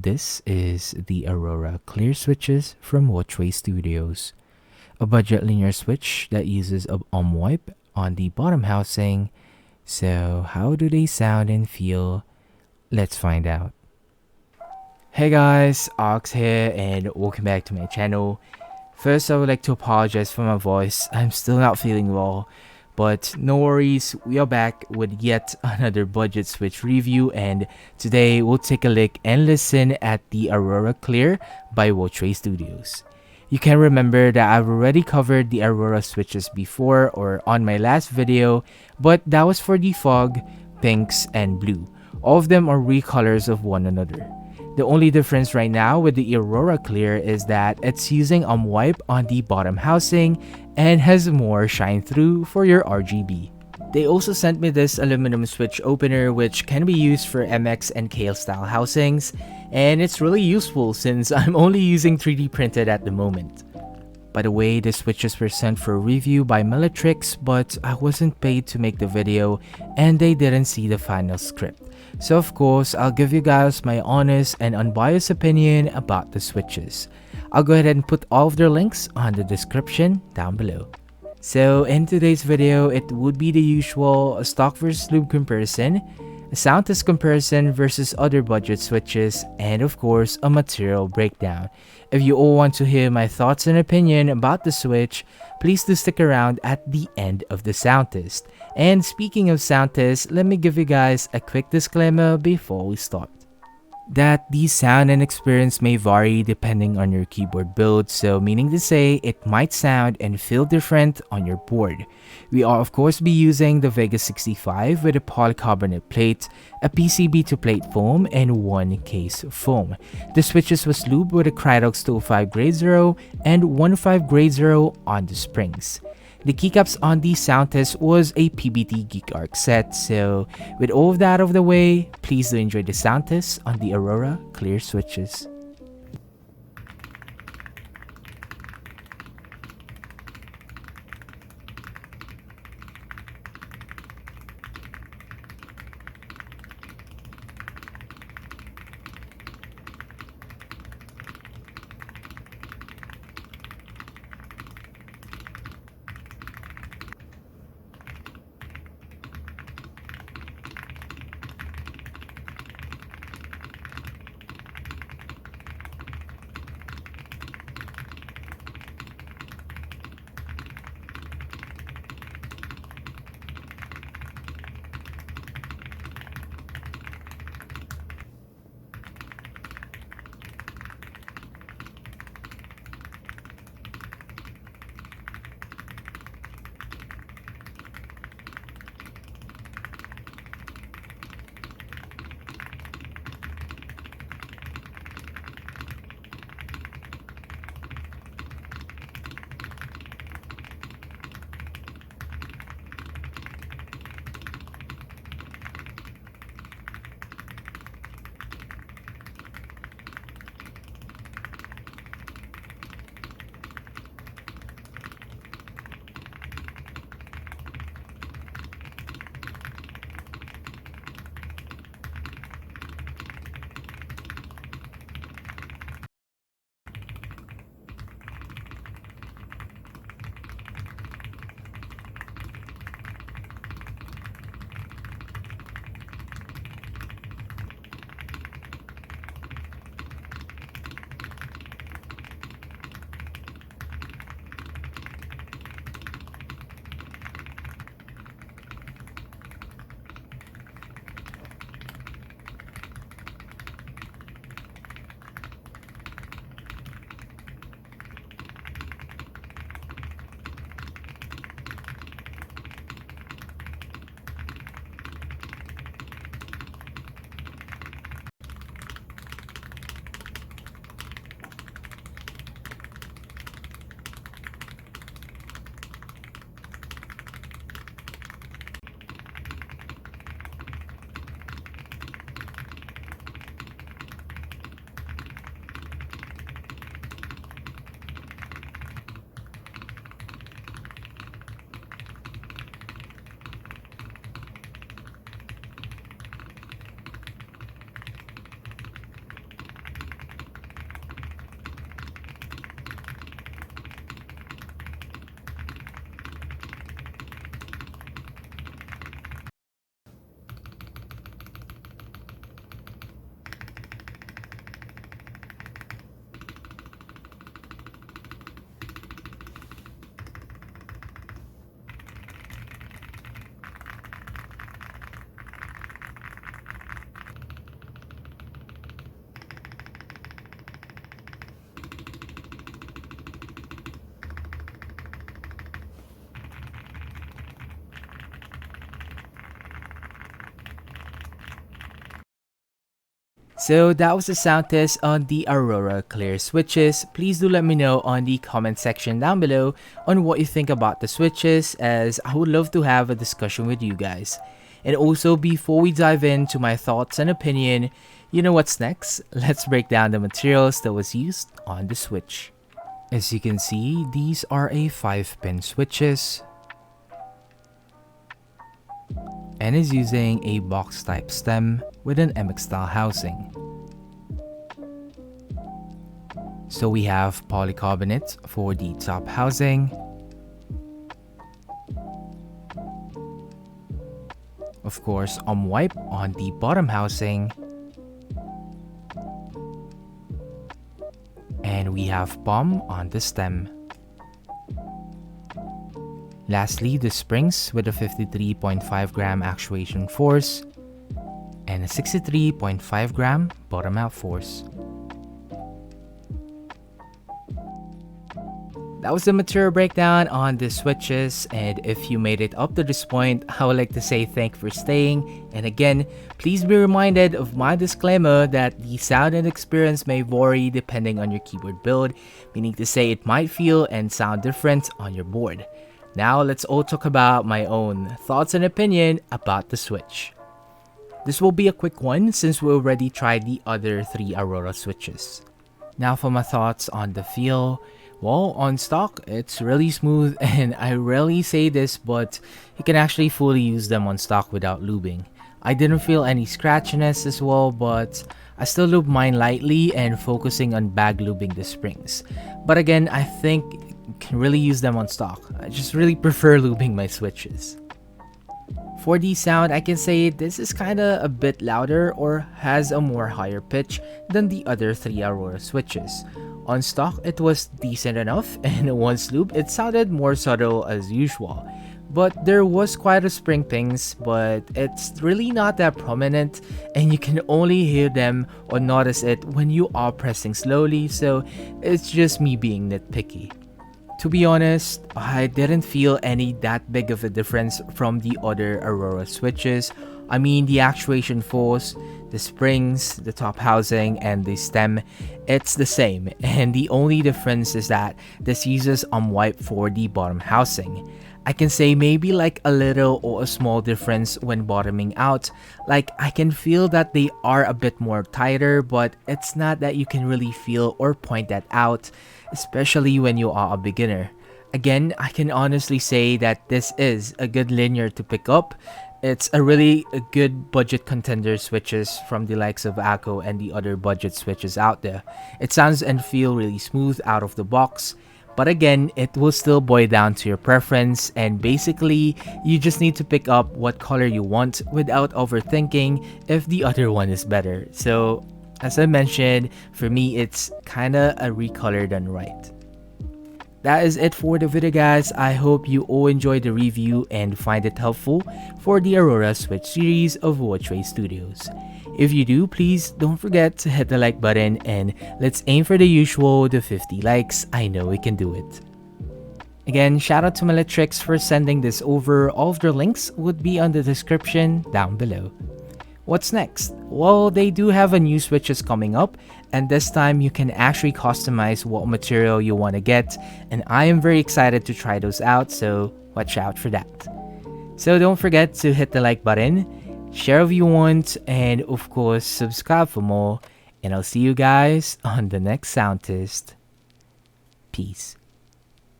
This is the Aurora Clear switches from Wuque Studios, a budget linear switch that uses a wipe on the bottom housing. So how do they sound and feel? Let's find out. Hey guys, Ox here and welcome back to my channel. First, I would like to apologize for my voice. I'm still not feeling well, but no worries, we are back with yet another budget switch review, and today we'll take a look and listen at the Aurora Clear by Wuque Studios. You can remember that I've already covered the Aurora switches before or on my last video, but that was for the fog, pinks, and blue. All of them are recolors of one another. The only difference right now with the Aurora Clear is that it's using wipe on the bottom housing and has more shine through for your RGB. They also sent me this aluminum switch opener which can be used for MX and KL style housings, and it's really useful since I'm only using 3D printed at the moment. By the way, the switches were sent for review by Melitrix, but I wasn't paid to make the video and they didn't see the final script. So of course, I'll give you guys my honest and unbiased opinion about the switches. I'll go ahead and put all of their links on the description down below. So in today's video, it would be the usual stock versus lube comparison, a Soundtest comparison versus other budget switches, and of course a material breakdown. If you all want to hear my thoughts and opinion about the switch, please do stick around at the end of the Soundtest. And speaking of Soundtest, let me give you guys a quick disclaimer before we start. That the sound and experience may vary depending on your keyboard build, so meaning to say it might sound and feel different on your board. We are of course be using the Vega 65 with a polycarbonate plate, a PCB to plate foam, and one case foam. The switches was lubed with a Krydox 205 grade 0 and 105 grade 0 on the springs. The keycaps on the Soundtest was a PBT Geek Arc set, so with all of that out of the way, please do enjoy the Soundtest on the Aurora Clear switches. So that was the sound test on the Aurora Clear switches. Please do let me know on the comment section down below on what you think about the switches, as I would love to have a discussion with you guys. And also, before we dive into my thoughts and opinion, you know what's next? Let's break down the materials that was used on the switch. As you can see, these are a 5-pin switches and is using a box type stem with an MX style housing. So we have polycarbonate for the top housing, of course wipe on the bottom housing, and we have POM on the stem. Lastly, the springs with a 53.5 gram actuation force and a 63.5 gram bottom out force. That was the material breakdown on the switches, and if you made it up to this point, I would like to say thank you for staying. And again, please be reminded of my disclaimer that the sound and experience may vary depending on your keyboard build, meaning to say it might feel and sound different on your board. Now let's all talk about my own thoughts and opinion about the switch. This will be a quick one since we already tried the other 3 Aurora switches. Now for my thoughts on the feel. Well, on stock, it's really smooth, and I rarely say this, but you can actually fully use them on stock without lubing. I didn't feel any scratchiness as well, but I still lube mine lightly and focusing on bag lubing the springs. But again, I think you can really use them on stock. I just really prefer lubing my switches. For the sound, I can say this is kinda a bit louder or has a more higher pitch than the other 3 Aurora switches. On stock, it was decent enough, and once lubed, it sounded more subtle as usual. But there was quite a spring pings, but it's really not that prominent, and you can only hear them or notice it when you are pressing slowly, so it's just me being nitpicky. To be honest, I didn't feel any that big of a difference from the other Aurora switches. I mean, the actuation force, the springs, the top housing, and the stem, it's the same, and the only difference is that this uses wipe for the bottom housing. I can say maybe like a little or a small difference when bottoming out. Like, I can feel that they are a bit more tighter, but it's not that you can really feel or point that out, especially when you are a beginner. Again, I can honestly say that this is a good linear to pick up. It's a really good budget contender switches from the likes of Akko and the other budget switches out there. It sounds and feel really smooth out of the box. But again, it will still boil down to your preference, and basically, you just need to pick up what color you want without overthinking if the other one is better. So, as I mentioned, for me, it's kinda a recolor done right. That is it for the video, guys. I hope you all enjoyed the review and find it helpful for the Aurora Switch series of Wuque Studios. If you do, please don't forget to hit the like button, and let's aim for the usual, the 50 likes. I know we can do it. Again, shout out to Militrix for sending this over. All of their links would be on the description down below. What's next? Well, they do have a new switches coming up, and this time you can actually customize what material you want to get, and I am very excited to try those out, so watch out for that. So don't forget to hit the like button, share if you want, and of course subscribe for more, and I'll see you guys on the next sound test. Peace.